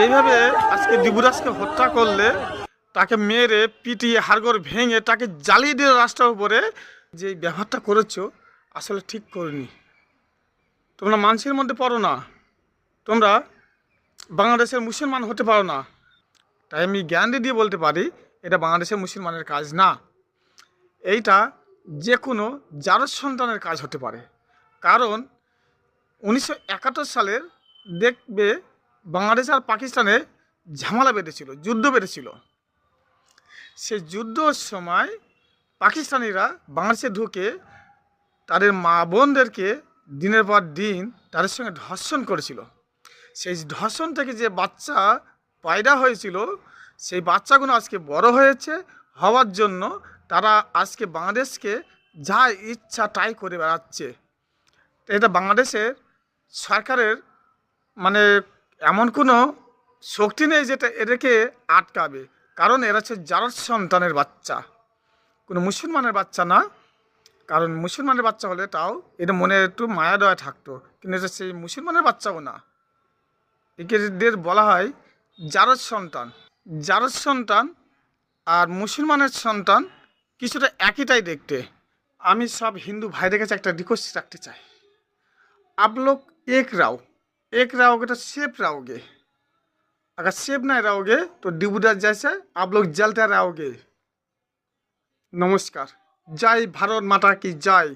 যেভাবে আজকে দিবুরাজকে হত্যা করলে, তাকে মেরে পিটিয়ে হাড়গোড় ভেঙে তাকে জ্বালিয়ে দিয়ে রাস্তার উপরে যে ব্যবহারটা করেছো, আসলে ঠিক করিনি। তোমরা মানুষের মধ্যে পড়ো না, তোমরা বাংলাদেশের মুসলমান হতে পারো না। তাই আমি গ্যারান্টি দিয়ে বলতে পারি এটা বাংলাদেশের মুসলমানের কাজ না। এইটা যে কোনো জারজ সন্তানের কাজ হতে পারে। কারণ 1971 সালের দেখবে বাংলাদেশ আর পাকিস্তানে ঝামেলা বেঁধেছিল, যুদ্ধ বেঁধেছিল। সেই যুদ্ধর সময় পাকিস্তানিরা বাংলাদেশে ঢুকে তাদের মা বোনদেরকে দিনের পর দিন তাদের সঙ্গে ধর্ষণ করেছিল। সেই ধর্ষণ থেকে যে বাচ্চা পয়দা হয়েছিল, সেই বাচ্চাগুলো আজকে বড় হয়েছে, হওয়ার জন্য তারা আজকে বাংলাদেশকে যা ইচ্ছা তাই করে বেড়াচ্ছে। এটা বাংলাদেশের সরকারের মানে এমন কোনো শক্তি নেই যেটা এদেরকে আটকাবে। কারণ এরা হচ্ছে জারজ সন্তানের বাচ্চা, কোনো মুসলমানের বাচ্চা না। কারণ মুসলমানের বাচ্চা হলে তাও এটা মনে একটু মায়া দয়া থাকতো, কিন্তু এটা সেই মুসলমানের বাচ্চাও না। এদের বলা হয় জারজ সন্তান। জারজ সন্তান আর মুসলমানের সন্তান কিছুটা একইটাই দেখতে। আমি সব হিন্দু ভাইদের কাছে একটা রিকোয়েস্ট রাখতে চাই, आप लोग एक रहोगे तो सेफ रहोगे। अगर सेफ नहीं रहोगे तो डिबूरा जैसे आप लोग जलते रहोगे। नमस्कार। जय भारत माता की जय।